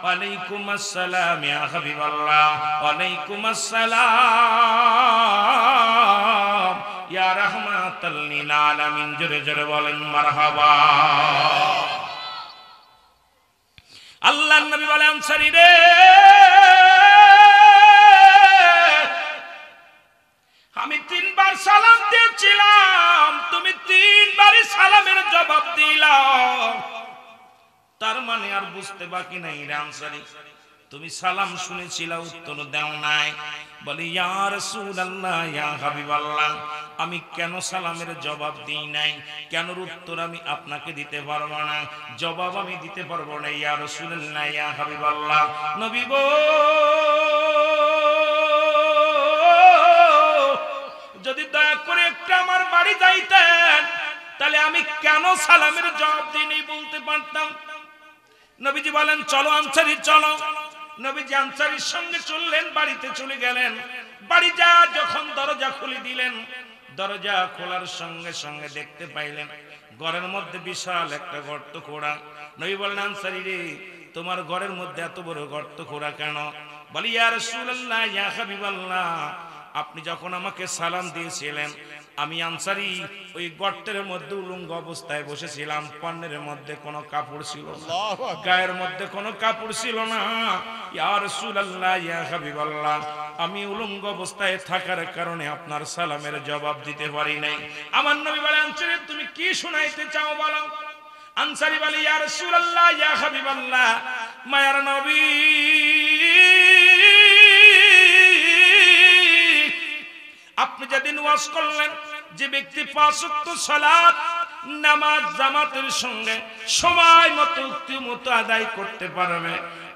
ওয়ালাইকুম আসসালাম ইয়া হাবিবাল্লাহ, ওয়ালাইকুম আসসালাম ইয়া রাহমাতাল লিল আলামিন। জোরে জোরে বলেন মারহাবা। আল্লাহর নবী বলেন, আনসারী রে, আমি 3 বার সালাম দিয়েছিলাম, তুমি 3 বারই সালামের জবাব দিলাম। তার মানে আর বুঝতে বাকি নাই রে আনসারী, তুমি সালাম শুনেছিলা, উত্তর দাও নাই। বলি ইয়া রাসূলুল্লাহ, ইয়া হাবিবাল্লাহ, আমি কেন সালামের জবাব দিই নাই, কেন উত্তর আমি আপনাকে দিতে পারবো না, জবাব আমি দিতে পারবো না ইয়া রাসূলুল্লাহ, ইয়া হাবিবাল্লাহ। নবী গো, যদি দয়া করে একটু আমার বাড়ি যাইতেন, তাহলে আমি কেন সালামের জবাব দিইনি বলতে পারতাম। নবীজি বলেন, চলো আনসারী চলো। নবীজি আনসারীর সঙ্গে চললেন, বাড়িতে চলে গেলেন। বাড়ি যা যখন দরজা খুলে দিলেন, দরজা খোলার সঙ্গে সঙ্গে দেখতে পাইলেন ঘরের মধ্যে বিশাল একটা গর্ত খোঁড়া। নবী বললেন, আনসারী রে, তোমার ঘরের মধ্যে এত বড় গর্ত খোঁড়া কেন? বলি ইয়া রাসূলুল্লাহ, ইয়া হাবিবাল্লাহ, আপনি যখন আমাকে সালাম দিয়েছিলেন, আমি আনসারী ওই গর্তের মধ্যে উলঙ্গ অবস্থায় বসেছিলাম। পণ্যের মধ্যে কোনো কাপড় ছিল না, গায়ের মধ্যে কোনো কাপড় ছিল না। ইয়া রাসূলুল্লাহ, ইয়া হাবিবাল্লাহ, আমি উলঙ্গ অবস্থায় থাকার কারণে আপনার সালামের জবাব দিতে পারি নাই। আমার নবী বলে, আনসারী তুমি কি শোনাইতে চাও বলো। আনসারী বলে, ইয়া রাসূলুল্লাহ, ইয়া হাবিবাল্লাহ, মায়ার নবী, আপনি যেদিন ওয়াজ করলেন, যে ব্যক্তি 5 ওয়াক্ত সালাত নামাজ জামাতের সঙ্গে সময় মতো উক্তি মতো আদায় করতে পারবে,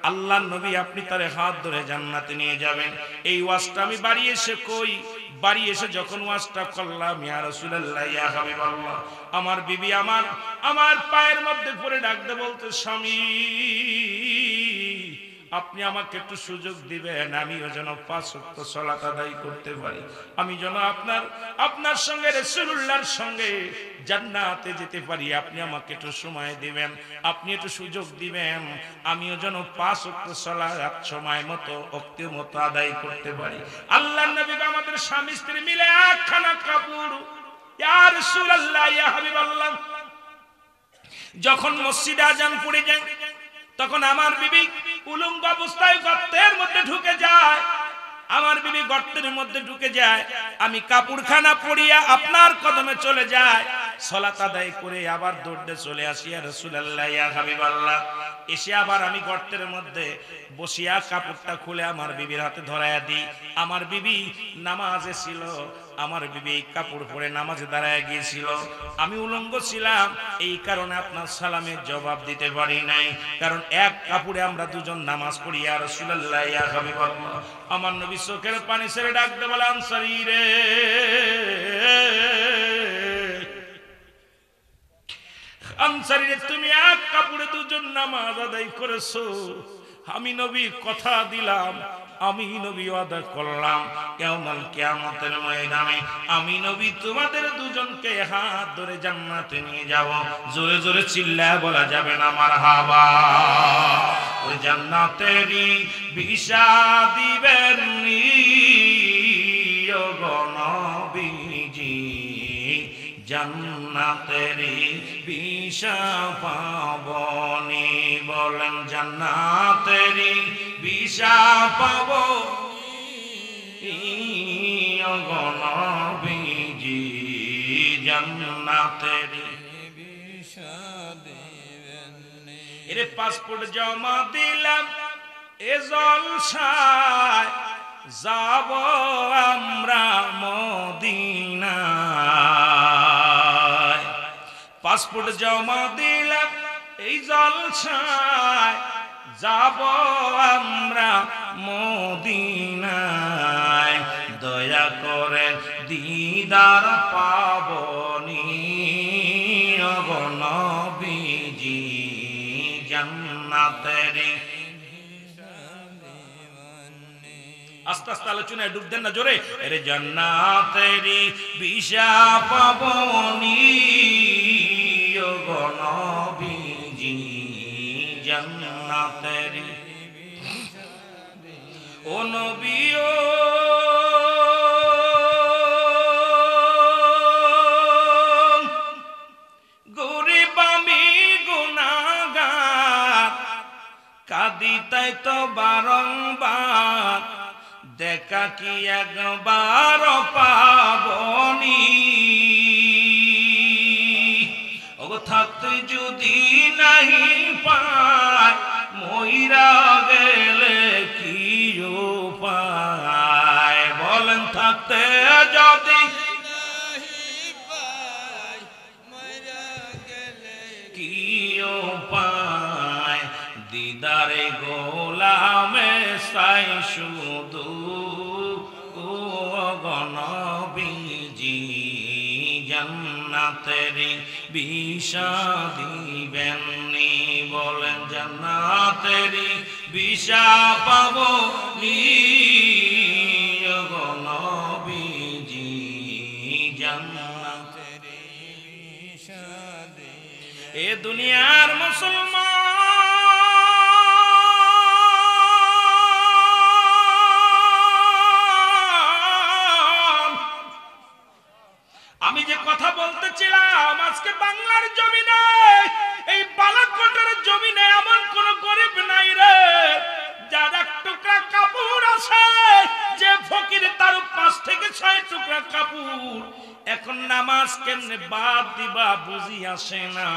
আল্লাহর নবী আপনি তারে হাত ধরে জান্নাতে নিয়ে যাবেন। এই ওয়াজটা আমি বাড়ি এসে কই, বাড়ি এসে যখন ওয়াজটা করলাম, ইয়া রাসূলুল্লাহ, ইয়া হাবিবাল্লাহ, আমার বিবি আমার পায়ের মধ্যে পড়ে ডাকতে বলতে, স্বামী আপনি আমাকে একটু সুযোগ দিবেন, আমিও যেন 5 ওয়াক্ত সালাত আদায় করতে পারি, আমি যেন আপনার সঙ্গে রাসূলুল্লাহর সঙ্গে জান্নাতে যেতে পারি। আপনি আমাকে একটু সময় দিবেন, আপনি একটু সুযোগ দিবেন, আমিও যেন 5 ওয়াক্ত সালাত সময় মতো ওয়াক্তের মতো আদায় করতে পারি। আল্লাহর নবী আমাদের স্বামী স্ত্রী মিলে একখানা কাপড়, ইয়া রাসূলুল্লাহ, ইয়া হাবিবাল্লাহ, যখন মসজিদে আযান পড়ে যায়, তখন আমার বিবি উলঙ্গ অবস্থায় গর্তের মধ্যে ঢুকে যায়। আমার বিবি গর্তের মধ্যে ঢুকে যায়, আমি কাপড়খানা পরিয়া আপনার কদমে চলে যায়, সালাত আদায় করে আবার দৌড়ে চলে আসি ইয়া রাসূলুল্লাহ, ইয়া হাবিবাল্লাহ। এসে আবার আমি গর্তের মধ্যে বসিয়া কাপড়টা খুলে আমার বিবির হাতে ধরাইয়া দিই। আমার বিবি নামাজে ছিল, আমার বিবি কাপড় পরে নামাজে দাঁড়ায় গিয়েছিল, আমি উলঙ্গ ছিলাম, এই কারণে আপনার সালামের জবাব দিতে পারি নাই, কারণ এক কাপড়ে আমরা দুজন নামাজ পড়ি ইয়া রাসূলুল্লাহ, ইয়া হাবিবাল্লাহ। আমার নবী চোখের পানি ছেড়ে ডাকতে বলে, আনসারী রে, আনসারী রে, তুমি এক কাপড়ে দুজন নামাজ আদায় করেছো, আমি নবী কথা দিলাম, আমি নবী ওয়াদা করলাম, কিয়ামত কিয়ামতের ময়দানে আমি নবী তোমাদের দুজনকে হাত ধরে জান্নাতে নিয়ে যাব। জোরে জোরে চিল্লায় বলা যাবে না মারহাবা। ওই জান্নাতেরই ভিসা দিবেন ওগো নবীজি, জান্নাতেরই ভিসা পাবনি, বলেন জান্নাতেরই ভিসা পাবো ওগো নবীজি, জান্নাতেরই ভিসা দিবেন। এর পাসপোর্ট জমা দিলাম, এ জলসায় যাব আমরা মদিনায়। পাসপোর্ট জমা দিলাম, এই জলসায় যাব আমরা মদিনায়, দয়া করে দিদার পাবনি ওগো নবীজি, জান্নাতেরই। আস্তে আস্তে আলোচনায় ডুব দেন না, জোরে। আরে জান্নাতেরই ভিসা পাবনি ওগো নবীজি, জান্নাত জান্নাতেরি ও নবী ও গরিব আমি গুনাহগার কাঁদি তাই তো বারংবার দেখা কি একবার পাবনি ওগো থাকতে যদি নাহি পায় মইরা গেলে কি উপায় বলেন থাকতে যদি কি উপায় দিদারে গোলামে সাই শুধু ও গনবীজি জান্নাতেরি বিষা দিবেননি বলেন জান্নাতেরি বিষা পাবো নি ও গনবীজি জান্নাতেরি বিষা দিবেন এ দুনিয়ার মুসলমান আমি যে কথা বলতেছিলাম আজকে বাংলার জমিনে এই বালাকোটের জমিনে এমন কোন গরিব নাই রে যার এক টুকরা কাপড় আছে যে ফকির তার 5 থেকে 6 টুকরা কাপড় এখন নামাজ কেমনে বাদ দিবা বুঝি আসে না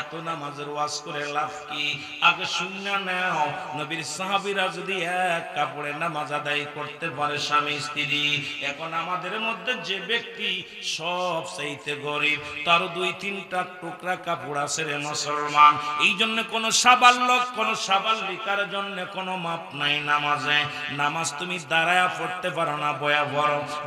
এত নামাজের ওয়াজ করে লাভ কি আগে শুনে নাও নবীর সাহাবীরা যদি এক কাপড়ে নামাজ আদায় করতে পারে স্বামী স্ত্রী এখন আমাদের মধ্যে যে ব্যক্তি সব চাইতে গরিব তার 2-3টা টুকরা কাপড় আছে রে মুসলমান এই জন্য কোন সাবালক কোন সাবালিকার জন্য কোনো মাপ নাই নামাজে নামাজ তুমি দাঁড়ায়া পড়তে পারো না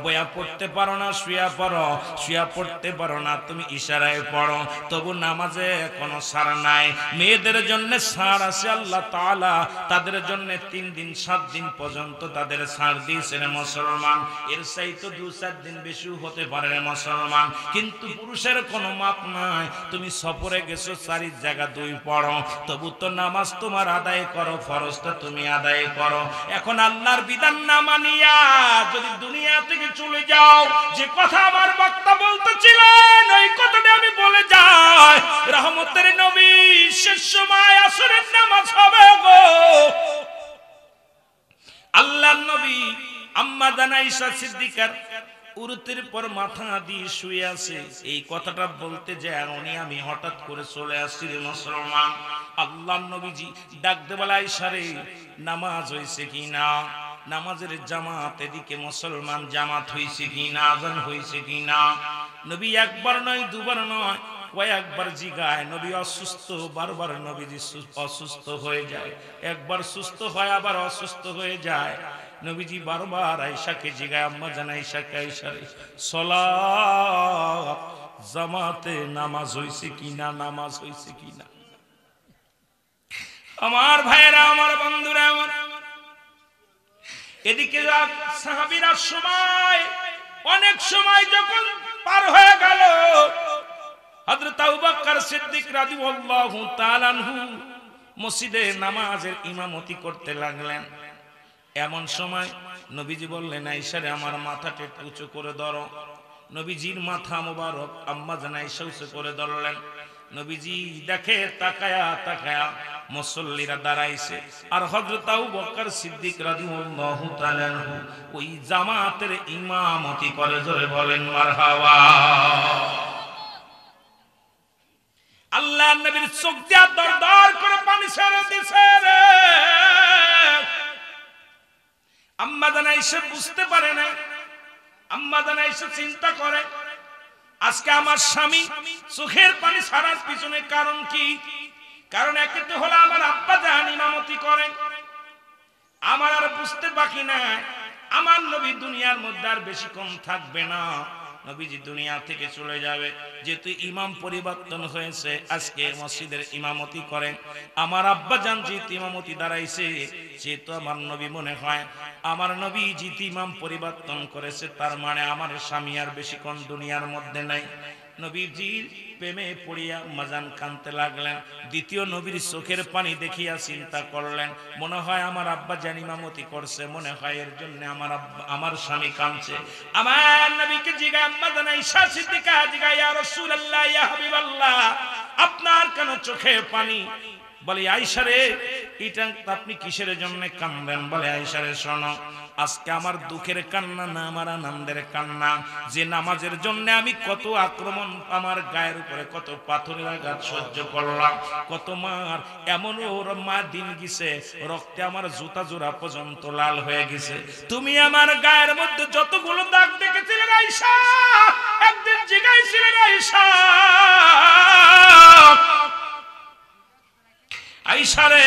বয়া পড়তে পারো না শুয়া পড়তে পারো না তুমি ইশারায় পড়ো তবু নামাজে কোনো ছাড় নাই মেয়েদের জন্য ছাড় আছে আল্লাহ তাআলা তাদের জন্য 3 দিন 7 দিন পর্যন্ত তাদের ছাড় দিয়েছেন মুসলমান এর চাইতে 2-4 দিন বেশি হতে পারে মুসলমান কিন্তু পুরুষের কোনো মাপ নাই তুমি সফরে গেছো 4 জায়গা 2 পড়ো তবু তো নামাজ তোমার আদায় করো ফরজটা তুমি আদায় করো এখন আল্লাহর বিধান না মানিয়া যদি দুনিয়া থেকে চলে যাও যে কথা আমার বক্তা বলতেছিলেন ওই কথাটা আমি বলে যাই রহমতের নবী শেষ সময় আসরের নামাজ হবে গো আল্লাহর নবী আম্মা জানা আয়েশা সিদ্দিকার উরুতের পর মাথা দিয়ে শুয়ে আছে এই কথাটা বলতে যায় আমি হঠাৎ করে চলে আসছি রে মুসলমান আল্লাহর নবীজি ডাক দে বলে আয়েশা রে নামাজ হইছে কিনা নামাজের জামাত এদিকে মুসলমান জামাত হইছে কিনা আযান হইছে কিনা নবী একবার নয় দুবার নয় কয়েকবার জিগায় নবী অসুস্থ বারবার নবীজি অসুস্থ হয়ে যায় একবার সুস্থ হয় আবার অসুস্থ হয়ে যায় নবীজি বারবার আয়েশাকে জিগায় আম্মা জান আয়েশাকে আয়েশা রে সালাত জামাতে নামাজ হইছে কিনা নামাজ হইছে কিনা আমার ভাইরা আমার বন্ধুরা আমার এদিকে সাহাবীরা সময় অনেক সময় যখন পার হয়ে গেল হযরত আবু বকর সিদ্দিক রাদিয়াল্লাহু তাআলা আনহু মসজিদে নামাজের ইমামতি করতে লাগলেন এমন সময় নবীজি বললেন আয়েশা রে আমার মাথাটা একটু উঁচু করে ধরো নবীজির মাথা মোবারক আম্মা জান আয়েশা উঁচু করে ধরলেন নবীজি দেখে তাকায়া মুসল্লিরা দাঁড়াইছে আর হযরত আবু বকর সিদ্দিক রাদিয়াল্লাহু তাআলা ওই জামাতের ইমামতি করে জোরে বলেন মারহাবা আল্লাহর নবীর চোখ দিয়া দরদর করে পানি ছেড়ে দিছে রে আম্মা জান আয়েশা বুঝতে পারে না আম্মা জান আয়েশা চিন্তা করে আজকে আমার স্বামী চোখের পানি ছাড়ার পিছনে কারণ কি কারণ একে তো হলো আমার আব্বা জান ইমামতি করেন আমার আর বুঝতে বাকি নাই আমার নবী দুনিয়ার মধ্যে আর বেশিক্ষণ থাকবে না নবীজি দুনিয়া থেকে চলে যাবে যেহেতু ইমাম পরিবর্তন হয়েছে আজকে মসজিদের ইমামতি করেন আমার আব্বা জান যেহেতু ইমামতি দাঁড়াইছে যেহেতু আমার নবী মনে হয় আমার নবী যেহেতু ইমাম পরিবর্তন করেছে তার মানে আমার স্বামী আর বেশিক্ষণ দুনিয়ার মধ্যে নাই নবীজির প্রেমে পড়িয়া মাজান কাঁদতে লাগলেন। দ্বিতীয় নবীর চোখের পানি দেখিয়া চিন্তা করলেন, মনে হয় আমার আব্বা জান ইমামতি করছে, মনে হয় এর জন্য আমার স্বামী কাঁদছে। আমার নবীকে জিজ্ঞাসা, আম্মা জান আয়েশা সিদ্দিকা জিজ্ঞাসা, ইয়া রাসূলুল্লাহ, ইয়া হাবিবাল্লাহ, আপনার কেন চোখে পানি? বলে, আয়েশা রে, এটা আপনি কিসের জন্য কাঁদেন? বলে, আয়েশা রে শোনো, আজকে আমার দুঃখের কান্না না, আমার আনন্দের কান্না। যে নামাজের জন্য আমি কত আক্রমণ, আমার গায়ের উপরে কত পাথরের আঘাত সহ্য করলাম, কত মার, এমন ওর মা দিন গেছে রক্তে আমার জুতা জোড়া পর্যন্ত লাল হয়ে গেছে। তুমি আমার গায়ের মধ্যে যতগুলো দাগ দেখেছিলে আয়েশা, একদিন জিজ্ঞাসিলে আয়েশা, আয়েশা রে,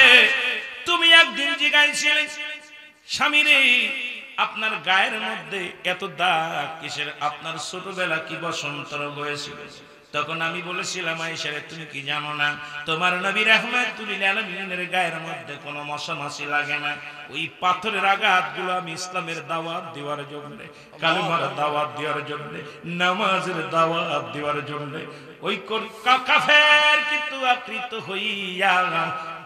তুমি একদিন জিজ্ঞাসিলে স্বামী রে, আপনার গায়ের মধ্যে এত দাগ কিসের? আপনার ছোটবেলা কি বসন্ত রোগ হয়েছিল? তখন আমি বলেছিলাম, আয়েশা রে, তুমি কি জানো না, তোমার নবী রাহমাতুল লিল আলামিনের গায়ের মধ্যে কোনো মশা মাছি লাগে না। ওই পাথরের আঘাতগুলো আমি ইসলামের দাওয়াত দেওয়ার জন্য, কালেমার দাওয়াত দেওয়ার জন্য, নামাজের দাওয়াত দেওয়ার জন্য, ওই কাফের কিন্তু আকৃত হইয়া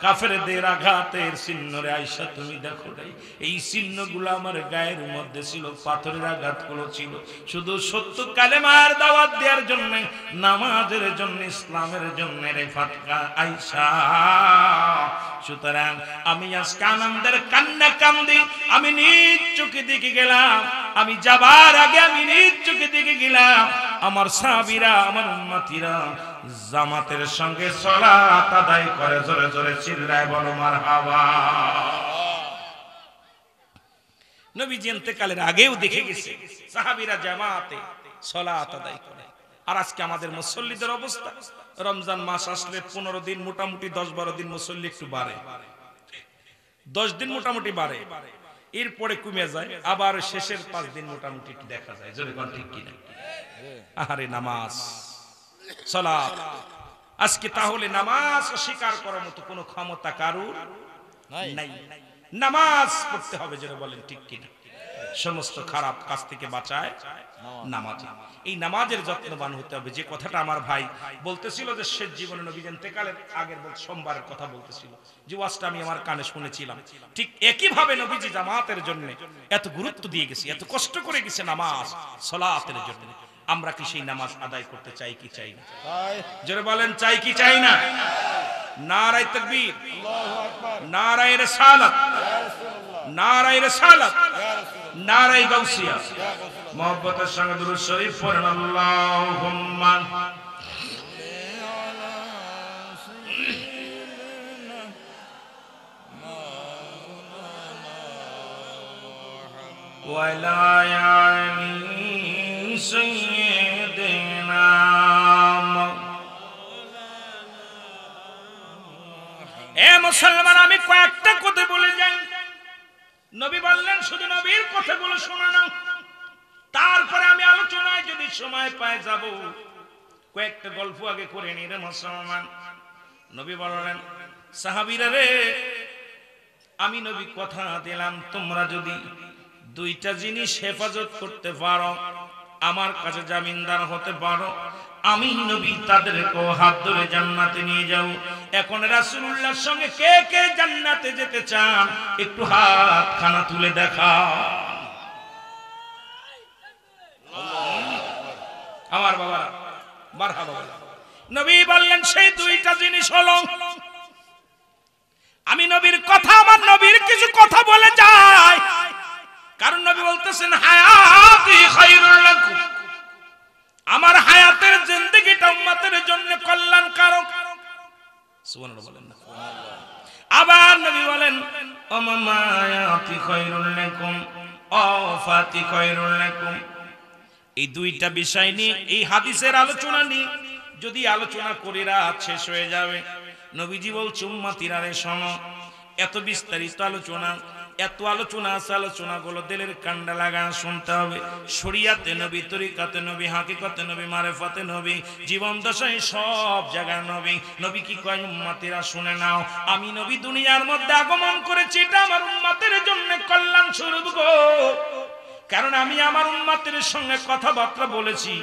কাফেরদের আঘাতের চিহ্ন রে আয়েশা, তুমি দেখো নাই, এই চিহ্নগুলো আমার গায়ের মধ্যে ছিল, পাথরের আঘাতগুলো ছিল শুধু সত্য কালেমার দাওয়াত দেওয়ার জন্য, নামাজের জন্য, ইসলামের জন্য রে ফাতকা আয়েশা। সুতরাং আমি আজকে আনন্দের কান্না কান্দি, আমি নিজ চোখে দেখে গেলাম, আমি যাবার আগে আমি নিজ চোখে দেখে গেলাম আমার সাহাবীরা, আমার উম্মতিরা জামাতের সঙ্গে সালাত আদায় করে। জোরে জোরে চিল্লায় বলো মারহাবা। নবীজি ইন্তেকালের আগেও দেখে গেছে সাহাবীরা জামাতে সালাত আদায় করে। আর আজকে আমাদের মুসল্লিদের অবস্থা, রমজান মাস আসলে 15 দিন মোটামুটি 10-12 দিন মুসল্লি একটু বাড়ে, 10 দিন মোটামুটি বাড়ে, এরপরে কমে যায়, আবার শেষের 5 দিন মোটামুটি একটু দেখা যায়। জোরে কোন ঠিক কিনা? আহারে নামাজ সালাত, আজকে তাহলে নামাজ অস্বীকার করার মতো কোনো ক্ষমতা কারুর নাই। নামাজ পড়তে হবে, জোরে বলেন ঠিক কিনা? সমস্ত খারাপ কাজ থেকে বাঁচায় নামাজ। এই নামাজের যত্নবান হতে হবে। যে কথাটা আমার ভাই বলতেছিল যে শেষ জীবনে নবী ইন্তেকালের আগের সোমবারের কথা বলতেছিল, যে ওয়াজটা আমি আমার কানে শুনেছিলাম, ঠিক একই ভাবে নবীজি জামাতের জন্য এত গুরুত্ব দিয়ে গেছে, এত কষ্ট করে গেছে নামাজ সালাতের জন্য। আমরা কি সেই নামাজ আদায় করতে চাই কি চাই না? জোরে বলেন, চাই কি চাই না? নারায়ে তাকবীর, আল্লাহু আকবার, নারায়ে রিসালাত, নারায়ে রিসালাত, নারায়ে গাউসিয়া। মুহাব্বতের সঙ্গে দুরূদ শরীফ পড়েন, আল্লাহুম্মা ওয়া লা ইয়ানি সাইয়্যিদিনা। এ মুসলমান, আমি কয়েকটা কথা বলে যাই। নবী বললেন শুধু নবীর কথাগুলো শোনা না, তারপরে আমি আলোচনায় যদি সময় পাই যাব। কয়েকটা গল্প আগে করে নি রে মুসলমান। নবী বললেন, সাহাবীরা রে, আমি নবী কথা দিলাম, তোমরা যদি 2টা জিনিস হেফাজত করতে পারো, আমার কাছে জামিনদার হতে পারো, আমি নবী তাদেরকে হাত ধরে জান্নাতে নিয়ে যাব। এখন রাসূলুল্লাহর সঙ্গে কে কে জান্নাতে যেতে চান একটু হাত খানা তুলে দেখাও। আমার বাবারা মারহাবা বলেন। নবী বললেন সেই 2টা জিনিস হলো, আমি নবীর কথা, আমার নবীর কিছু কথা বলে যাই, কারণ নবী বলতেছেন হায়াতি খায়রুল লাকুম, আমার হায়াতের জিন্দেগিটা উম্মতের জন্য কল্যাণকারক। সুবহানাল্লাহ বলেন না? আবার নবী বলেন মামায়াতি খায়রুল লাকুম আফাতি খায়রুল লাকুম। এই 2টা বিষয় নিয়ে, এই হাদিসের আলোচনা নিয়ে যদি আলোচনা করি রাত শেষ হয়ে যাবে। নবীজি বলছে উম্মতিরা রে শোনো, এত বিস্তারিত আলোচনা, এত আলোচনা আছে, আলোচনাগুলো দিলের কান্ডা লাগা শুনতে হবে। শরিয়াতে নবী, তরিকাতে নবী, হাকিকতে নবী, মারেফাতে নবী, জীবন দশায় সব জায়গায় নবী। নবী কি কয়? উম্মতিরা শুনে নাও, আমি নবী দুনিয়ার মধ্যে আগমন করেছি, এটা আমার উম্মতের জন্য কল্যাণ স্বরূপ গো। কারণ আমি আমার উম্মতের সঙ্গে কথাবার্তা বলেছি,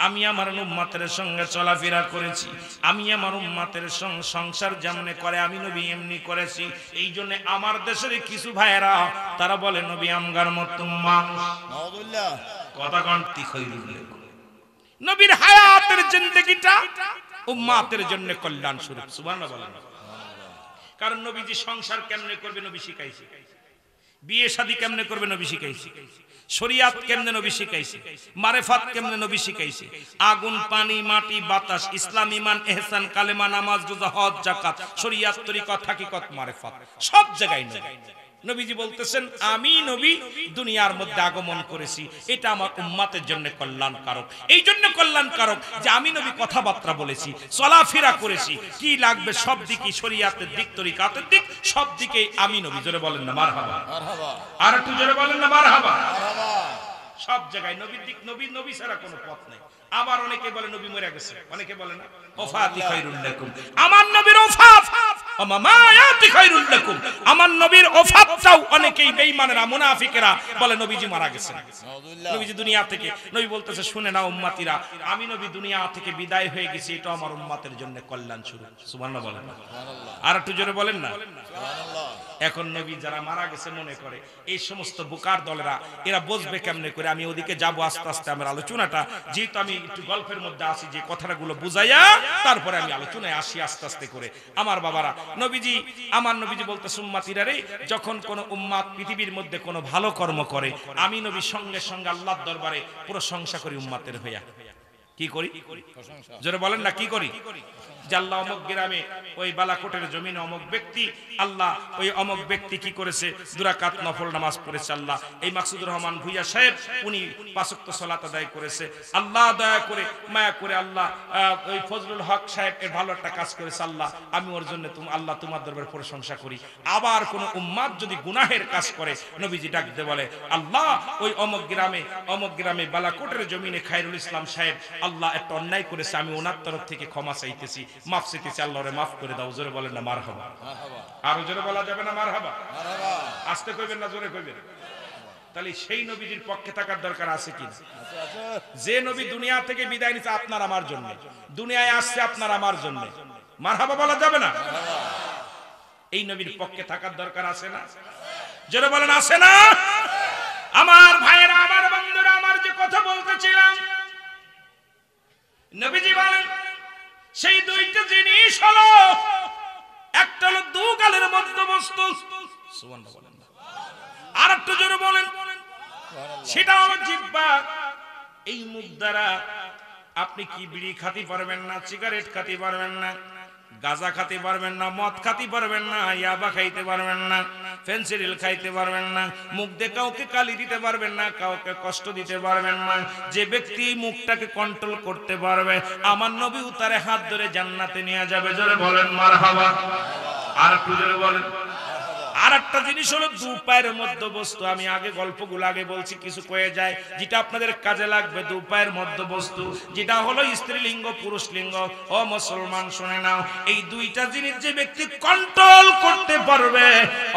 আমি আমার উম্মতের সঙ্গে চলাফেরা করেছি, আমি আমার উম্মতের সংসার যেমনি করে আমি নবী এমনি করেছি। এই জন্য আমার দেশের কিছু ভাইয়েরা তারা বলে নবী আমগার মতো মানুষ। কথা কন্তি খৈরুল নবীর হায়াতের জিন্দেগিটা উম্মতের জন্য কল্যাণ স্বরূপ। সুবহানাল্লাহ বলেন। কারণ নবীজি সংসার কেমনে করবে নবী শিখাইছে, বিয়ে শাদী কেমনে করবে নবী শিখাইছে, শরিয়াত কেমনে নবী শিখাইছে, মারেফাত কেমনে নবী শিখাইছে, আগুন পানি মাটি বাতাস ইসলাম ঈমান ইহসান কালেমা নামাজ রোজা হজ যাকাত শরিয়াত তরিকত হাকিকত মারেফাত সব জায়গায় নবীজি বলতেছেন আমি নবী দুনিয়ার মধ্যে আগমন করেছি, এটা আমার উম্মতের জন্য কল্যাণকারক। এই জন্য কল্যাণকারক যে আমি নবী কথাবার্তা বলেছি, চলাফেরা করেছি, কি লাগবে সব দিকে শরিয়াতের দিক তরিকাতের দিক সব দিকে আমি নবী। জোরে বলেন না মারহাবা, আর একটু জোরে বলেন না মারহাবা। সব জায়গায় নবীর দিক, নবী ছাড়া কোনো পথ নাই। আবার অনেকে বলে নবী মরে গেছে, অনেকে বলে না ওফাতি খায়রুল লাকুম, আমার নবীর ওফাত ওয়া মামায়াতি খায়রুল লাকুম, আমার নবীর ওফাতটাও অনেকেই বেঈমানেরা মুনাফিকেরা বলে নবীজি মারা গেছেন, নবীজি দুনিয়া থেকে। নবী বলতেছে শুনে নাও উম্মতিরা, আমি নবী দুনিয়া থেকে বিদায় হয়ে গেছি, এটা আমার উম্মতের জন্য কল্যাণ শুরু। সুবহানাল্লাহ বলেন, আর একটু জোরে বলেন না সুবহানাল্লাহ। এখন নবী যারা মারা গেছে মনে করে এই সমস্ত বুকার দলেরা এরা বুঝবে কেমনে করে। আমি ওদিকে যাব আস্তে আস্তে আমার আলোচনাটা, যেহেতু আমি একটু গল্পের মধ্যে আসি, যে কথাগুলো বুঝাইয়া তারপরে আমি আলোচনায় আসি আস্তে আস্তে করে। আমার বাবারা, নবীজি আমার নবীজি বলতে উম্মতিরা রে, যখন কোন উম্মাত পৃথিবীর মধ্যে কোনো ভালো কর্ম করে আমি নবী সঙ্গে সঙ্গে আল্লাহর দরবারে প্রশংসা করি উম্মাতের হইয়া। কি করি জোরে বলেন না, কি করি? যে আল্লাহ অমুক গ্রামে ওই বালাকোটের জমিনে অমুক ব্যক্তি, আল্লাহ ওই অমুক ব্যক্তি কি করেছে, 2 রাকাত নফল নামাজ পড়েছে। আল্লাহ এই মাকসুদুর রহমান ভুইয়া সাহেব উনি 5 ওয়াক্ত সালাত আদায় করেছে। আল্লাহ দয়া করে মায়া করে আল্লাহ ওই ফজলুল হক সাহেব এর ভালো একটা কাজ করেছে। আল্লাহ আমি ওর জন্য আল্লাহ তোমার দরবারে প্রশংসা করি। আবার কোন উম্মাত যদি গুনাহের কাজ করে নবীজি ডাক দিয়ে বলে আল্লাহ ওই অমুক গ্রামে বালাকোটের জমিনে খায়রুল ইসলাম সাহেব আল্লাহ একটা অন্যায় করেছে, আমি ওনার তরফ থেকে ক্ষমা চাইতেছি, মাফ চাইতেছি, আল্লাহরে মাফ করে দাও। জোরে বলেন না মারহাবা, আরো জোরে বলা যাবে না মারহাবা? আস্তে কইবেন না জোরে কইবেন? তাহলে সেই নবীজির পক্ষে থাকার দরকার আছে কি? যে নবী দুনিয়া থেকে বিদায় নিছে আপনার আমার জন্য, দুনিয়ায় আসছে আপনার আমার জন্য, মারহাবা বলা যাবে না? এই নবীর পক্ষে থাকার দরকার আছে না? জোরে বলেন আছে না? আমার ভাইয়েরা, আমার বন্ধুরা, আমার যে কথা বলতেছিলাম, নবীজি বলেন সেই 2টা জিনিস হলো, একটা হলো 2 গালের মধ্যবস্তু, সুবহানাল্লাহ বলেন, আর একটু জোরে বলেন, সেটা হলো জিহ্বা। এই মুখ দ্বারা আপনি কি বিড়ি খাতে পারবেন না, সিগারেট খাতে পারবেন না, গাঁজা খাতে পারবেন না, মদ খাতে পারবেন না, ইয়াবা খাইতে পারবেন না, ফেন্সিডিল খাইতে পারবেন না, মুখ দিয়ে কাউকে গালি দিতে পারবেন না, কাউকে কষ্ট দিতে পারবেন না। যে ব্যক্তি মুখটাকে কন্ট্রোল করতে পারবে আমার নবী তারে হাত ধরে জান্নাতে নিয়ে যাবে। জোরে বলেন মারহাবা, আর একটু জোরে বলেন। আর একটা জিনিস হলো 2 পায়ের মধ্যবস্তু। আমি আগে গল্পগুলো আগে বলছি, কিছু কয়ে যায় যেটা আপনাদের কাজে লাগবে। 2 পায়ের মধ্যবস্তু যেটা হলো স্ত্রীলিঙ্গ পুরুষ লিঙ্গ। ও মুসলমান শুনে নাও, এই 2টা জিনিস যে ব্যক্তি কন্ট্রোল করতে পারবে,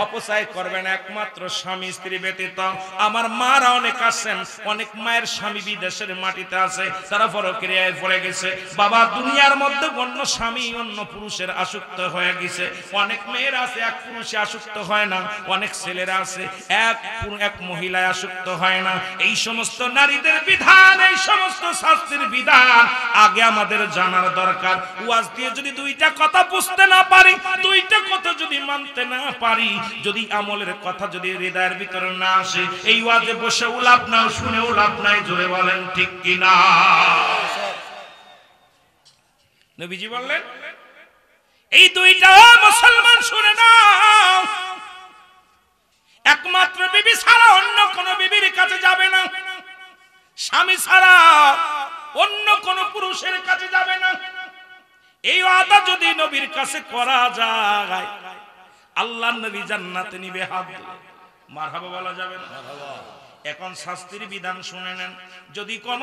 অপচয় করবে না একমাত্র স্বামী স্ত্রী ব্যতীত। আমার মারা অনেক আছেন, অনেক মায়ের স্বামী বিদেশের মাটিতে আছে, তারা পরক্রিয়ায় পড়ে গেছে। বাবা দুনিয়ার মধ্যে অন্য স্বামী অন্য পুরুষের আসক্ত হয়ে গেছে। অনেক মেয়ের আছে এক পুরুষে আসক্ত হয় না, অনেক ছেলেরা আছে এক মহিলায় আসক্ত হয় না। এই সমস্ত নারীদের বিধান, এই সমস্ত শাস্তির বিধান আগে আমাদের জানার দরকার। ওয়াজ দিয়ে যদি 2টা কথা বুঝতে না পারি, 2টা কথা যদি মানতে না পারি, যদি আমলের কথা যদি হৃদয়ের ভিতরে না আসে, এই ওয়াজে বসে লাভ না, শুনেও লাভ নাই। জোরে বলেন ঠিক কিনা? নবীজি বললেন এই 2টা মুসলমান শুনে নাও, একমাত্র বিবি ছাড়া অন্য কোন বিবির কাছে যাবে না, স্বামী ছাড়া অন্য কোন পুরুষের কাছে যাবে না। এই ওয়াদা যদি নবীর কাছে করা যায়, আল্লাহর নবী জান্নাতে নিবে হাত দিয়ে। মারহাবা বলা যাবে না? এখন শাস্তির বিধান শুনে নেন। যদি কোন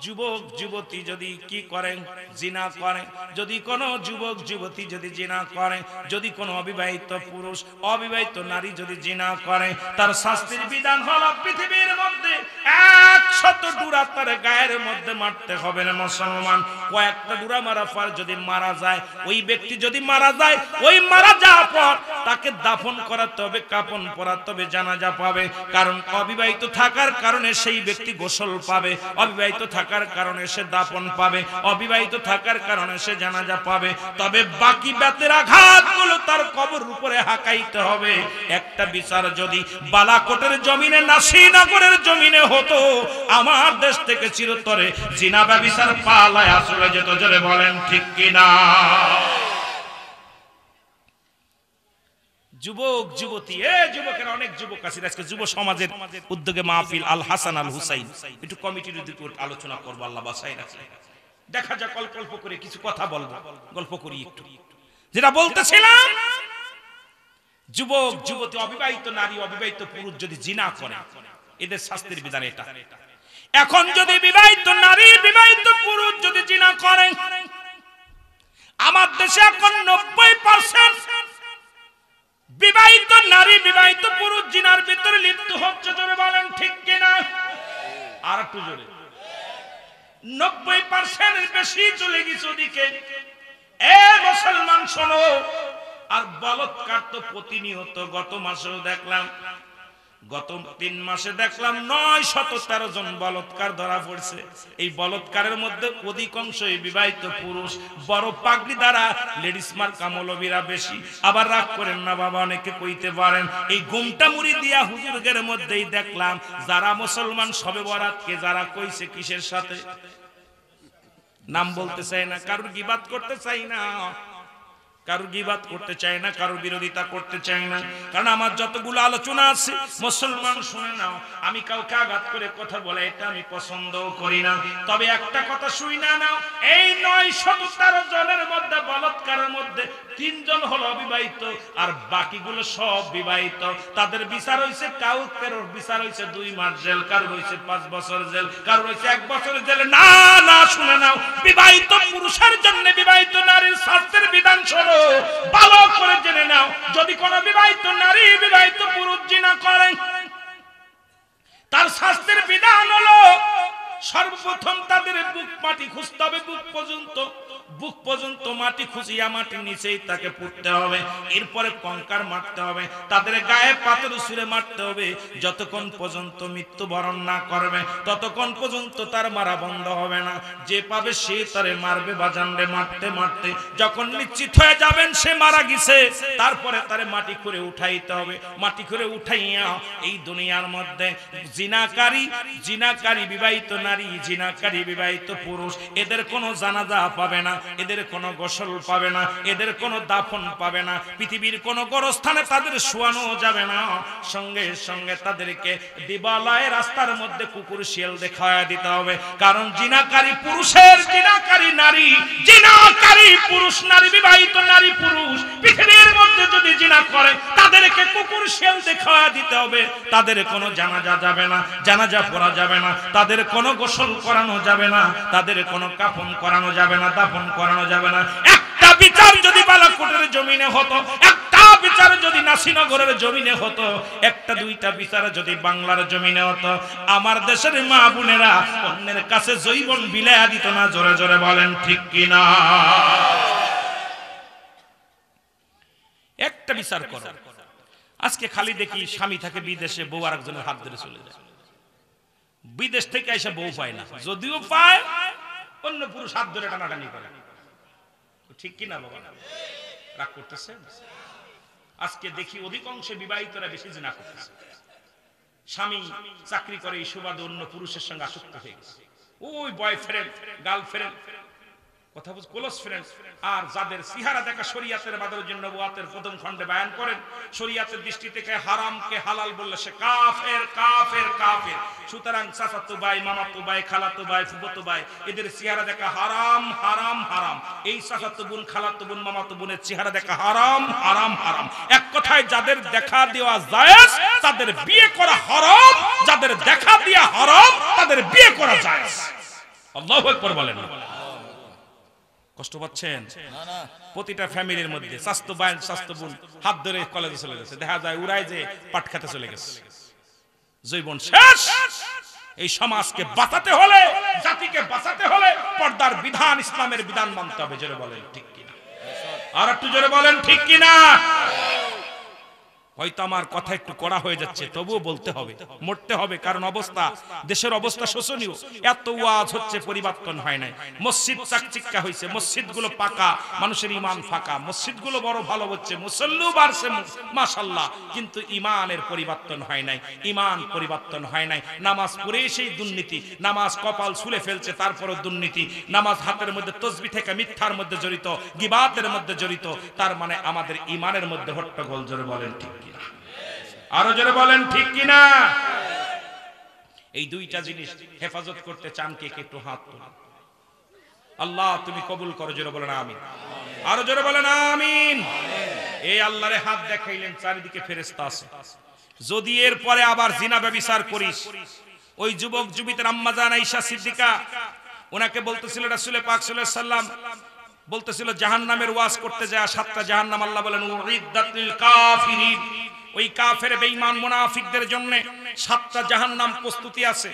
যুবক যুবতী যদি কি করেন জিনা করে, যদি কোনো যুবক যুবতী যদি জিনা করে, যদি কোনো অবিবাহিত পুরুষ অবিবাহিত নারী যদি জিনা করে, তার শাস্তির বিধান হলো পৃথিবীর মধ্যে 100 ডুরা তার গায়ের মধ্যে মারতে হবে না মুসলমান। কয়েকটা ডুরা মারার পর যদি মারা যায়, ওই ব্যক্তি যদি মারা যায়, ওই মারা যাওয়ার পর তাকে দাফন করাতে হবে, কাফন পরাতে হবে, জানাজা পাবে। কারণ অবিবাহিত থাকার কারণে সেই ব্যক্তি গোসল পাবে, অবিবাহিত থাকার কারণে সে দাফন পাবে, অবিবাহিত থাকার কারণে সে জানাজা পাবে। তবে বাকি বেতের আঘাতগুলো তার কবর উপরে হাঁকাইতে হবে। একটা বিচার যদি বালাকোটের জমিনে, নাসিরনগরের জমিনে হতো, আমার দেশ থেকে চিরতরে জিনা ব্যভিচার পালায় আসলে যেত। জোরে বলেন ঠিক কিনা? যুবক যুবতী, যুবকের অনেক যুবক আছে আজকে যুব সমাজের উদ্যোগে মাহফিল আল হাসান আল হুসাইন, একটু কমিটির উপর আলোচনা করবো, আল্লাহ বাসায় রাখে। দেখা যাক গল্প করে কিছু কথা বলবো, গল্প করি একটু। যেটা বলতেছিলাম, যুবক যুবতী, অবিবাহিত নারী অবিবাহিত পুরুষ যদি জিনা করে, এদের শাস্তির বিধান এটা। এখন যদি বিবাহিত নারী বিবাহিত পুরুষ যদি জিনা করে, আমার দেশে এখন 90% বিবাহিত নারী বিবাহিত পুরুষ জিনার ভিতরে লিপ্ত হচ্ছে। জোরে বলেন ঠিক কিনা? আর একটু জোরে। 90% বেশি চলে গেছে ওদিকে। মুসলমান শোনো, আর বলৎকার তো প্রতিনিয়ত। গত মাসেও দেখলাম, গত 3 মাসে দেখলাম 913 জন বলৎকার ধরা পড়ছে। এই বলৎকারের মধ্যে অধিকাংশই বিবাহিত পুরুষ, বড় পাগড়ি দ্বারা লেডিস মার্কা মৌলবীরা বেশি। আবার রাগ করেন না বাবা, অনেকে কইতে পারেন এই গুমটা মুড়ি দিয়া হুজুরদের মধ্যেই দেখলাম যারা মুসলমান শবে বরাতকে যারা কইছে কিসের সাথে, নাম বলতে চাই না, কারোর গীবাত করতে চাই না, কারোর গীবাত করতে চাই না, কারোর বিরোধিতা করতে চাই না। কারণ আমার যতগুলো আলোচনা আছে মুসলমান শুনে নাও, আমি কাউকে আঘাত করে কথা বলে এটা আমি পছন্দ করি না। তবে একটা কথা শুই না নাও, এই 913 জনের মধ্যে বলৎকারের মধ্যে 3 জন হলো অবিবাহিত, আর বাকিগুলো সব বিবাহিত। তাদের বিচার হইছে, কারোর বিচার হইছে 2 মাস জেল, কারোর হইছে 5 বছর জেল, কারোর হইছে 1 বছর জেল। না না, শুনে নাও, বিবাহিত পুরুষের জন্য বিবাহিত নারীর শাস্তির বিধান শোনো, ভালো করে জেনে নাও। যদি কোন বিবাহিত নারী বিবাহিত পুরুষ জিনা করেন, তার শাস্তির বিধান হলো সর্বপ্রথম তাদের বুক মাটি খুঁজতে হবে, বুক পর্যন্ত মাটি খুঁজিয়া মাটির নিচেই তাকে পুঁততে হবে। এরপরে কঙ্কার মারতে হবে, তাদের গায়ে পাথর ছুঁড়ে মারতে হবে। যতক্ষণ পর্যন্ত মৃত্যুবরণ না করবে ততক্ষণ পর্যন্ত তার মারা বন্ধ হবে না। যে পাবে সে তারে মারবে বাজানরে, মারতে মারতে যখন নিশ্চিত হয়ে যাবেন সে মারা গেছে, তারপরে তারে মাটি করে উঠাইতে হবে। মাটি করে উঠাইয়া এই দুনিয়ার মধ্যে জিনাকারী বিবাহিত নারী, জিনাকারী বিবাহিত পুরুষ, এদের কোনো জানাজা পাবে না, এদের কোনো গোসল পাবে না, এদের কোনো দাফন পাবে না, পৃথিবীর কোনো গোরস্থানে তাদের শোয়ানো যাবে না। সঙ্গে সঙ্গে তাদেরকে দিবালয়ে রাস্তার মধ্যে কুকুর শিয়াল দেখায়া দিতে হবে। কারণ জিনাকারী পুরুষের, জিনাকারী নারী, জিনাকারী পুরুষ নারী, বিবাহিত নারী পুরুষ পৃথিবীর মধ্যে যদি জিনা করে তাদেরকে কুকুর শিয়াল দেখায়া দিতে হবে। তাদের কোনো জানাজা যাবে না, জানাজা পড়া যাবে না, তাদের কোনো গোসল করানো যাবে না, তাদের কোনো কাফন করানো যাবে না, দাফন করানো যাবে না। একটা বিচার যদি বালাকোটের জমিনে হতো, একটা বিচার যদি নাসিরনগরের জমিনে হতো, একটা 2টা বিচার যদি বাংলার জমিনে হতো, আমার দেশের মা বোনেরা অন্যের কাছে জৈবন বিলায়া দিত না। জোরে জোরে বলেন ঠিক কিনা? একটা বিচার করো। আজকে খালি দেখি স্বামী থাকে বিদেশে, বউ আরেকজনের হাত ধরে চলে যায়। বিদেশ থেকে এসে বউ পায় না, যদিও পায় অন্য পুরুষ হাত ধরে টানাটানি করে। ঠিক কিনা বাবা? রাগ করতেছে? আজকে দেখি অধিকাংশ বিবাহিতরা বেশি জিনা করতেছে। স্বামী চাকরি করে, এই সুবাদে অন্য পুরুষের সঙ্গে আসক্ত হয়ে গেছে। ওই বয়ফ্রেন্ড, গার্লফ্রেন্ড, কথা বলছে ক্লোজ ফ্রেন্ড। আর যাদের চেহারা দেখা শরীয়তের বাদের জন্য নবুয়াতের প্রথম খণ্ডে বয়ান করেন, শরীয়তের দৃষ্টি থেকে হারামকে হালাল বললে সে কাফের, কাফের, কাফের। সুতরাং চাচাতো ভাই, মামাতো ভাই, খালাতো ভাই, ফুফাতো ভাই, এদের চেহারা দেখা হারাম, হারাম, হারাম। এই চাচাতো বোন, খালাতো বোন, মামাতো বোনের চেহারা দেখা হারাম, হারাম, হারাম। এক কথায় যাদের দেখা দেওয়া জায়েজ তাদের বিয়ে করা হারাম, যাদের দেখা দেওয়া হারাম তাদের বিয়ে করা জায়েজ। আল্লাহু আকবার বলেন না। কষ্ট পাচ্ছেন? প্রতিটা ফ্যামিলির মধ্যে স্বাস্থ্য ভাই স্বাস্থ্য বোন হাত ধরে কলেজে চলে গেছে, দেখা যায় উড়ায় যে পাট খেতে চলে গেছে, জীবন শেষ। এই সমাজকে বাঁচাতে হলে, জাতিকে বাঁচাতে হলে পর্দার বিধান, ইসলামের বিধান মানতে হবে। জোরে বলেন ঠিক কিনা? আর একটু জোরে বলেন ঠিক কিনা? হয়তো আমার কথা একটু কড়া হয়ে যাচ্ছে, তবুও বলতে হবে, মরতে হবে, কারণ অবস্থা, দেশের অবস্থা শোচনীয়। এত ওয়াজ হচ্ছে, পরিবর্তন হয় নাই। মসজিদ চাকচিক্কা হয়েছে, মসজিদগুলো পাকা, মানুষের ঈমান ফাঁকা। মসজিদগুলো বড় ভালো হচ্ছে, মুসল্লিও বাড়ছে মাশাআল্লাহ, কিন্তু ঈমানের পরিবর্তন হয় নাই, ঈমান পরিবর্তন হয় নাই। নামাজ পড়ে সেই দুর্নীতি, নামাজ কপাল ছুলে ফেলছে তারপরও দুর্নীতি, নামাজ হাতের মধ্যে তসবিহ থেকে মিথ্যার মধ্যে জড়িত, গিবাতের মধ্যে জড়িত, তার মানে আমাদের ঈমানের মধ্যে হট্টগোল। জোরে বলেন ঠিক কিনা? আরো জোরে বলেন ঠিক কিনা? এই দুইটা জিনিস হেফাজত করতে চান কে কে? একটু হাত তুলুন। আল্লাহ তুমি কবুল করো। জোরে বলেন আমিন। আরো জোরে বলেন আমিন। এই আল্লাহরে হাত দেখাইলেন, চারিদিকে ফেরেশতা আছে। যদি এর পরে আবার জিনা ব্যভিচার করিস, ওই যুবক যুবতীর আম্মা জান আয়েশা সিদ্দিকা ওনাকে বলতেছিল, রাসূল পাক সাল্লাল্লাহু আলাইহি সাল্লাম বলতেছিল জাহান্নামের ওয়াজ করতে যায়, 7টা জাহান্নাম আল্লাহ বলেন উইদ্দাত লিল কাফিরিন, ওই কাফের বেঈমান মুনাফিকদের জন্য 7টা জাহান্নাম প্রস্তুতি আছে।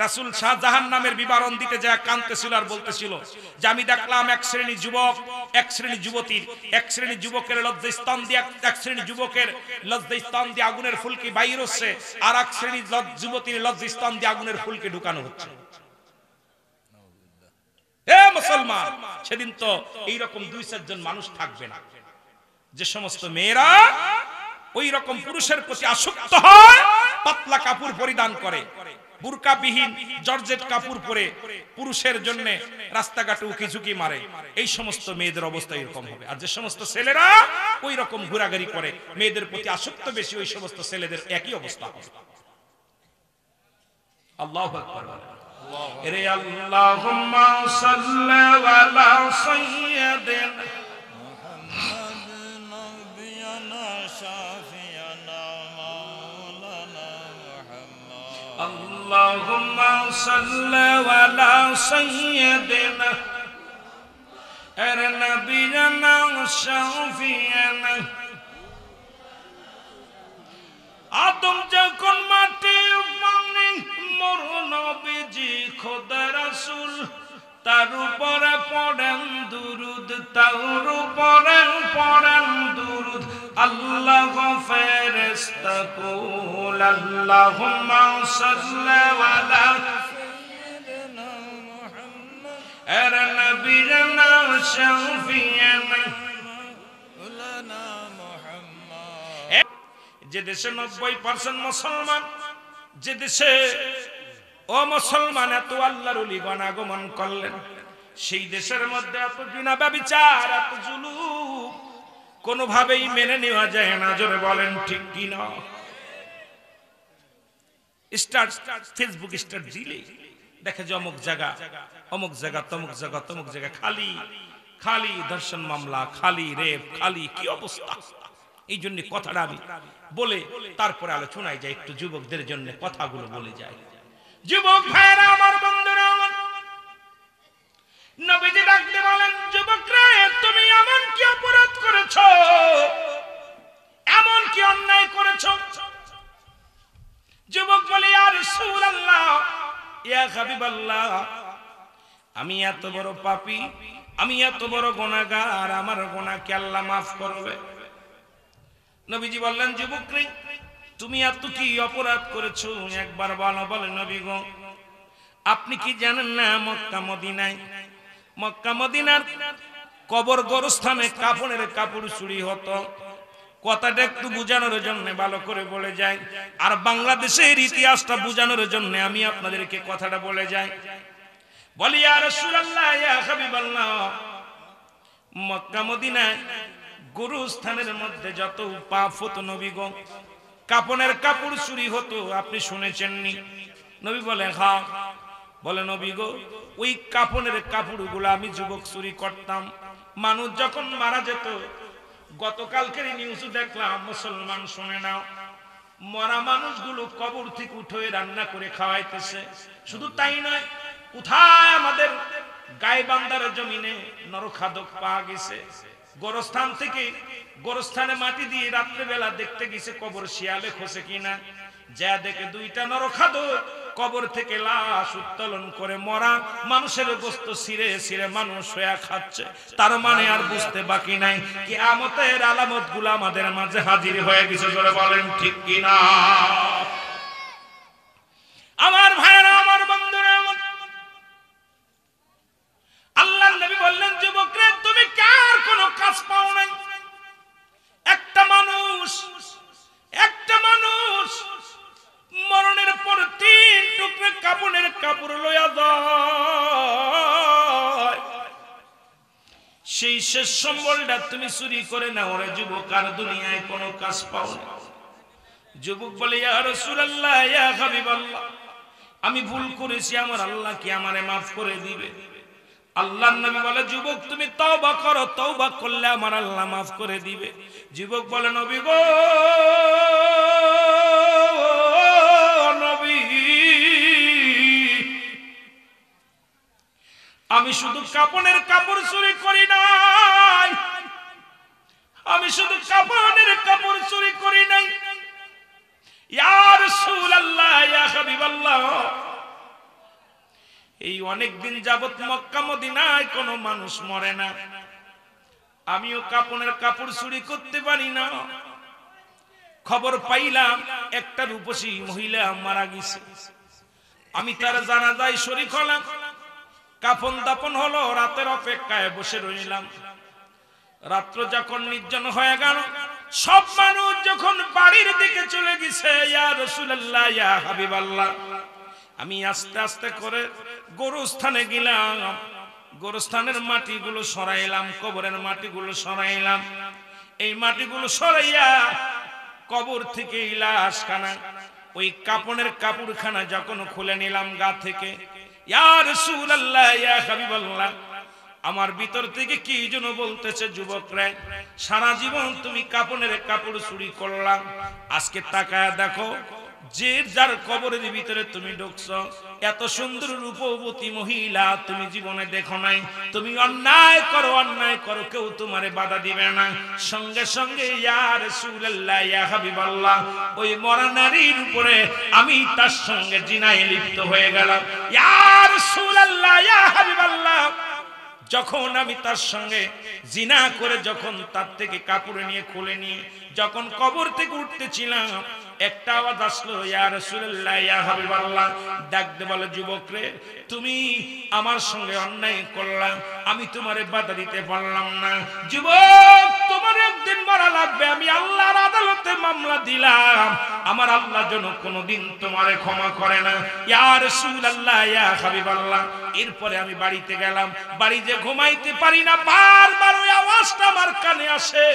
রাসূল শাহ জাহান্নামের বিবরণ দিতে যায় কাঁদতেছিল আর বলতেছিল যে আমি দেখলাম এক শ্রেণী যুবক, এক শ্রেণী যুবতীর, এক শ্রেণী যুবকের লজ্জাস্থান দিয়ে, এক শ্রেণী যুবকের লজ্জাস্থান দিয়ে আগুনের ফুলকি বাইর হচ্ছে, আর এক শ্রেণী যুবতীর লজ্জাস্থান দিয়ে আগুনের ফুলকি ঢুকানো হচ্ছে। হে মুসলমান, সেদিন তো এইরকম 2-4 জন মানুষ থাকবে না। যে সমস্ত মেয়েরা ওই রকম পুরুষের প্রতি আসক্ত হয়, পাতলা কাপড় পরিধান করে, বুরকাবিহীন জর্জেট কাপড় পরে পুরুষের জন্য রাস্তাঘাটে উকি ঝুঁকি মারে, এই সমস্ত মেয়েদের অবস্থা এরকম হবে। আর যে সমস্ত ছেলেরা ওই রকম ঘোরাঘুরি করে, মেয়েদের প্রতি আসক্ত বেশি, ওই সমস্ত ছেলেদের একই অবস্থা হবে। আল্লাহু আকবার। রে আল্লাহুম্মা সাল্লি আলা সাইয়্যিদিনা اللهم صل على سيدنا نبينا شفيعنا আদম যখন মাটি মানে মোর নবীজি খোদা রাসূল, তার উপরে পড়েন দুরুদ, তার উপরে পড়েন দুরুদ। আল্লাহ ফেরেশতা কুল আল্লাহুম্মা সাল্লি আলা সাইয়্যিদিনা মুহাম্মদ আর নবিয়িনা শাফিয়ানা মাওলানা মুহাম্মদ। যে দেশে 90% মুসলমান, যে দেশে ও মুসলমান এত আল্লাহর ওলিগণ আগমন করলেন, সেই দেশের মধ্যে এত জিনা ব্যভিচার, এত জুলুম কোনোভাবেই মেনে নেওয়া যায় না। জোরে বলেন ঠিক কিনা? স্টার্ট ফেসবুক স্টার্ট দিলে দেখে যে অমুক জায়গা, অমুক জায়গা, তমুক জায়গা, তমুক জায়গা খালি খালি ধর্ষণ মামলা, খালি রেপ, খালি কি অবস্থা। এই জন্য কথাটা আমি বলে তারপরে আলোচনায় যাই, একটু যুবকদের জন্য কথাগুলো বলে যায়। যুবক ভাইরা আমার, বন্ধুরা আমার, নবীজি ডাকতে বলেন যুবকরা তুমি এমন কি অপরাধ করেছো, এমন কি অন্যায় করেছো? যুবক বলে ইয়া রাসূলুল্লাহ, ইয়া হাবিবাল্লাহ, আমি এত বড় পাপী, আমি এত বড় গুনাহগার, আমার গুনাহ কি আল্লাহ মাফ করবে? নবীজি বললেন যুবক রে তুমি এত কি অপরাধ করেছো একবার বলো। বলে নবী গো আপনি কি জানেন না মক্কা মদিনায়, মক্কা মদিনার কবর গোরস্থানে কাফনের কাপড় চুরি হতো। কথাটা একটু বুঝানোর জন্য ভালো করে বলে যাই, আর বাংলাদেশের ইতিহাসটা বুঝানোর জন্য আমি আপনাদেরকে কথাটা বলে যাই। বলি ইয়া রাসূলুল্লাহ, ইয়া হাবিবাল্লাহ, মক্কা মদিনায় গোরস্থানের মধ্যে যত পাপ হতো নবী গো, কাফনের কাপড় চুরি হতো, আপনি শুনেছেননি? নবী বলে হ্যাঁ। বলে নবী গো ওই কাফনের কাপড়গুলো আমি যুবক চুরি করতাম, মানুষ যখন মারা যেত, গতকালকের নিউজ দেখলাম, মুসলমান শুনে নাও, মরা মানুষগুলো কবর থেকে উঠে রান্না করে খাওয়াইতেছে। শুধু তাই নয়, কোথায় আমাদের গাইবান্ধার জমিনে নরখাদক পাওয়া গেছে। গোরস্থান থেকে গোরস্থানে মাটি দিয়ে রাত্রে বেলা দেখতে গেছে কবর শিয়ালে খসে কিনা, যা দেখে দুইটা নরখাদক কবর থেকে লাশ উত্তোলন করে মরা মানুষের গোশত ছিঁড়ে ছিঁড়ে মানুষ হয়ে খাচ্ছে। তার মানে আর বুঝতে বাকি নাই কিয়ামতের আলামত গুলো আমাদের মাঝে হাজির হয়ে গেছে। জোরে বলেন ঠিক কিনা? আমার ভাইরা, আমার বন্ধুরা, আল্লাহর নবী বললেন, যুবকরে তুমি কার কোনো কাজ পাও নাই? একটা মানুষ মরণের পর 3 টুকরা কাপড়ের কাপড় লইয়া যায়, সেই শেষ সম্বলটা তুমি চুরি করে নাও রে যুবক, আর দুনিয়ায় কোনো কাজ পাও না। যুবক বলে, ইয়া রাসূলুল্লাহ, ইয়া হাবিবাল্লাহ, আমি ভুল করেছি, আমার আল্লাহ কি আমারে মাফ করে দিবে? আল্লাহর নবী বলে, যুবক তুমি তওবা করো, তওবা করলে আমার আল্লাহ মাফ করে দিবে। যুবক বলে, নবী গো, নবী, আমি শুধু কাপড়ের কাপড় চুরি করি নাই, আমি শুধু কাপড়ের কাপড় চুরি করি নাই। ইয়া রাসূলুল্লাহ, ইয়া হাবিবাল্লাহ, এই অনেকদিন যাবত মক্কা মদিনায় কোনো মানুষ মরে না, আমিও কাপড়ের কাপড় চুরি করতে পারি না। খবর পাইলাম একটা রূপসী মহিলা মারা গেছে, আমি তার জানাজায় শরীক হলাম, কাফন দাফন হলো, রাতের অপেক্ষায় বসে রইলাম। রাত্র যখন নির্জন হয়ে গেল, সব মানুষ যখন বাড়ির দিকে চলে গেছে, ইয়া রাসূলুল্লাহ, ইয়া হাবিবাল্লাহ, আমি আস্তে আস্তে করে গোরস্থানে গেলাম, গোরস্থানের মাটিগুলো সরাইলাম, কবরের মাটিগুলো সরাইলাম। এই মাটিগুলো সরাইয়া কবর থেকে লাশখানা, ওই কাপড়ের কাপড়খানা যখন খুলে নিলাম গা থেকে, ইয়া রাসূলুল্লাহ, ইয়া হাবিবাল্লাহ, আমার ভিতর থেকে কি যেন বলতেছে, যুবক রে, সারা জীবন তুমি কাপড়ের কাপড় চুরি করলাম, আজকে তাকায় দেখো, যে যার কবরের ভিতরে তুমি ঢুকছো, এত সুন্দর রূপবতী মহিলা তুমি জীবনে দেখো নাই। তুমি অন্যায় করো, কেউ তোমারে বাধা দিবে না। সঙ্গে সঙ্গে ইয়া রাসূলুল্লাহ, ইয়া হাবিবাল্লাহ, ওই মরা নারীর উপরে আমি তার সঙ্গে জিনায় লিপ্ত হয়ে গেলাম। ইয়া রাসূলুল্লাহ, ইয়া হাবিবাল্লাহ, যখন আমি তার সঙ্গে জিনা করে যখন তার থেকে কাপড় নিয়ে খুলে নিয়ে যখন কবর থেকে উঠতেছিলাম, একটা আওয়াজ আসলো, ইয়া রাসূলুল্লাহ, ইয়া হাবিবাল্লাহ, ডাকতে বলে, যুবক রে, তুমি আমার সঙ্গে অন্যায় করলাম, আমি তোমারে বাধা দিতে পারলাম না। যুবক, তোমার একদিন মারা লাগবে, আমি আল্লাহর আদালতে মামলা দিলাম, আমার আল্লাহ যেন কোনোদিন তোমারে ক্ষমা করে না। ইয়া রাসূলুল্লাহ, ইয়া হাবিবাল্লাহ, এরপরে আমি বাড়িতে গেলাম, বাড়ি যে ঘুমাইতে পারি না, বারবার ওই আওয়াজটা আমার কানে আসে,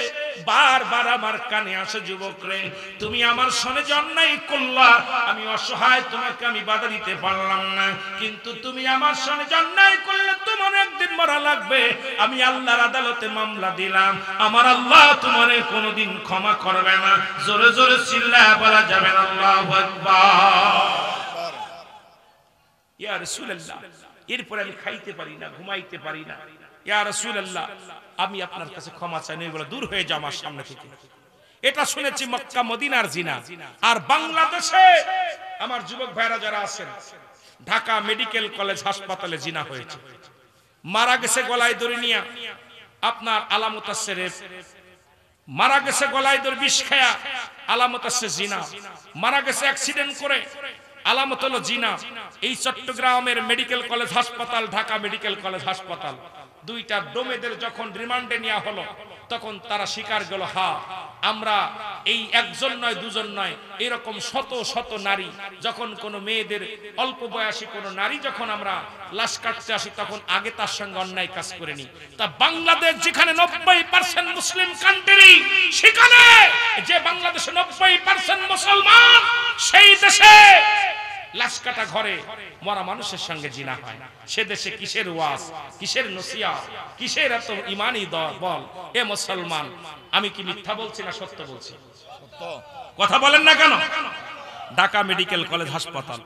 বারবার আমার কানে আসে, যুবক রে, তুমি আমার সঙ্গে যে অন্যায় করলা, আমি অসহায়, তোমাকে আমি বাধা দিতে পারলাম না, কিন্তু তুমি আমার সঙ্গে যে অন্যায় করলে তোমার একদিন মরা লাগবে, আমি আল্লাহর আদালতে মামলা দিলাম, আমার আল্লাহ তোমারে কোনোদিন ক্ষমা করবে না। জোরে জোরে চিল্লায়া বলা যাবে না আল্লাহু আকবার। ইয়া রাসূলুল্লাহ, এরপর আমি খাইতে পারি না, ঘুমাইতে পারি না, ইয়া রাসূলুল্লাহ, আমি আপনার কাছে ক্ষমা চাই, নই বলে দূর হয়ে যাও আমার সামনে থেকে। এটা শুনেছি মক্কা মদিনার জিনা। আর বাংলাদেশে আমার যুবক ভাইরা যারা আছেন, ঢাকা মেডিকেল কলেজ হাসপাতালে জিনা হয়েছে, মারা গেছে গলায় দড়ি নিয়া, আপনার আলামত আছে রেপ, মারা গেছে গলায় দড়ি বিষ খায়া, আলামত আছে জিনা, মারা গেছে অ্যাক্সিডেন্ট করে, আলামত হলো জিনা। এই চট্টগ্রামের মেডিকেল কলেজ হাসপাতাল, ঢাকা মেডিকেল কলেজ হাসপাতাল, দুইটা ডোমেদের যখন রিমান্ডে নেওয়া হলো, তখন তারা স্বীকার গেল, হ্যাঁ, আমরা এই একজন নয়, দুজন নয়, এরকম শত শত নারী, যখন কোনো মেয়েদের অল্প বয়সী কোনো নারী যখন আমরা লাশ কাটতে আসি, তখন আগে তার সঙ্গে অন্যায় কাজ করে নি। তা বাংলাদেশ যেখানে 90% মুসলিম কান্ট্রি, সেখানে যে বাংলাদেশে 90% মুসলমান, সেই দেশে লাশ কাটা ঘরে মরা মানুষের সঙ্গে জিনা হয়। সে দেশে কিসের ওয়াজ, কিসের নসিহত, কিসের এত ইমানি বল? এ মুসলমান, আমি কি মিথ্যা বলছি না সত্য বলছি? কথা বলেন না কেন? ঢাকা মেডিকেল কলেজ হাসপাতাল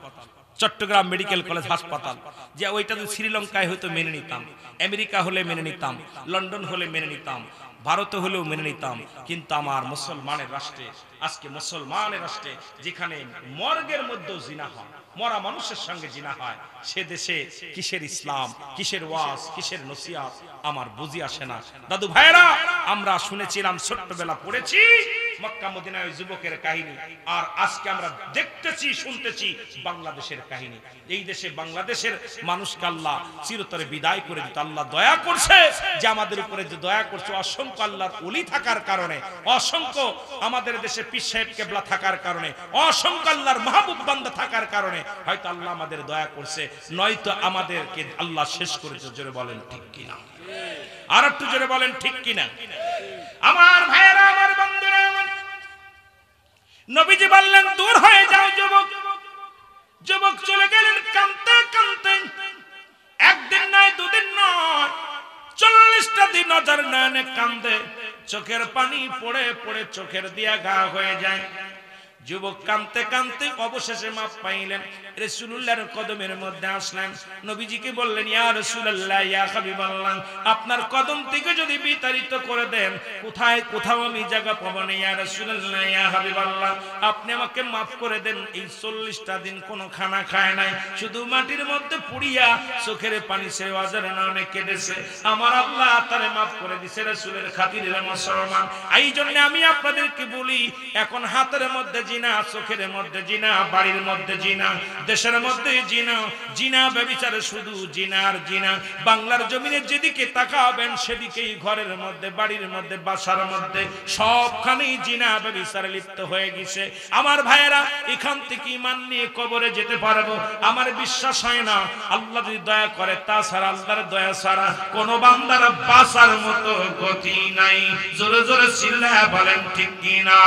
চট্টগ্রাম মেডিকেল কলেজ হাসপাতাল, যে ওইটা যদি শ্রীলঙ্কায় হয়তো মেনে নিতাম, আমেরিকা হলে মেনে নিতাম, লন্ডন হলে মেনে নিতাম, ভারতে হলেও মেনে নিতাম, কিন্তু আমার মুসলমানের রাষ্ট্রে, আজকে মুসলমানের রাষ্ট্রে যেখানে মর্গের মধ্যেও জিনা হয়, মরা মানুষের সঙ্গে জিনা হয়, সে দেশে কিসের ইসলাম, কিসের ওয়াজ, কিসের নসিহত আমার বুঝি আসে না। দাদু ভাইরা, আমরা শুনেছিলাম, ছোট্টবেলা পড়েছি মক্কা মদিনায় ওই যুবকের কাহিনী, আর আজকে আমরা দেখতেছি, শুনতেছি বাংলাদেশের কাহিনী। এই দেশে বাংলাদেশের মানুষকে আল্লাহ চিরতরে বিদায় করে দিত। আল্লাহ দয়া করছে, যে আমাদের উপরে যে দয়া করছে, অসংখ্য আল্লাহর ওলি থাকার কারণে, অসংখ্য আমাদের দেশে পীর সাহেব কেবলা থাকার কারণে, অসংখ্য আল্লাহর মাহবুব বান্দা থাকার কারণে হয়তো আল্লাহ আমাদের দয়া করছে, নয়তো আমাদেরকে আল্লাহ শেষ করেছে। জোরে বলেন ঠিক কিনা? আর একটু জোরে বলেন ঠিক কিনা? আমার ভাইয়েরা, আমার বন্ধুরা, নবীজি বললেন, দূর হয়ে যাও যুবক। যুবক চলে গেলেন কাঁদতে কাঁদতে। একদিন নয়, দুদিন নয়, 40টা দিন নজর নয়নে কান্দে, চোখের পানি পড়ে পড়ে চোখের দিয়া গা হয়ে যায়। যুবক কাঁদতে কাঁদতে অবশেষে মাপ পাইলেন, রাসূলুল্লাহর কদমের মধ্যে আসলেন। নবীজিকে বললেন, ইয়া রাসূলুল্লাহ, ইয়া হাবিবাল্লাহ, আপনার কদম থেকে যদি বিতাড়িত করে দেন, কোথায় কোথাও আমি জায়গা পাবো না। ইয়া রাসূলুল্লাহ, ইয়া হাবিবাল্লাহ, আপনি আমাকে মাফ করে দেন। এই 40টা দিন কোনো খানা খায় নাই, শুধু মাটির মধ্যে পুড়িয়া চোখের পানি সে ওয়াজের নামে কেঁদেছে। আমার আল্লাহ তারে মাফ করে দিছে রাসূলের খাতিরে মুসলমান। এই জন্য আমি আপনাদেরকে বলি, এখন হাতের মধ্যে জিনা, চোখের মধ্যে জিনা, বাড়ির মধ্যে জিনা, দেশের মধ্যে জিনা, জিনা ব্যভিচারে শুধু জিনার জিনা। বাংলার জমিনে যেদিকে তাকাবেন সেদিকেই ঘরের মধ্যে, বাড়ির মধ্যে, বাসার মধ্যে সবখানেই জিনা ব্যভিচারে লিপ্ত হয়ে গেছে। আমার ভাইয়েরা, এখান থেকে ঈমান নিয়ে কবরে যেতে পারবো আমার বিশ্বাস হয় না। আল্লাহ যদি দয়া করে, তাছাড়া আল্লাহর দয়া ছাড়া কোন বান্দার বাঁচার মতো গতি নাই। জোরে জোরে চিল্লায়া বলেন ঠিক কিনা?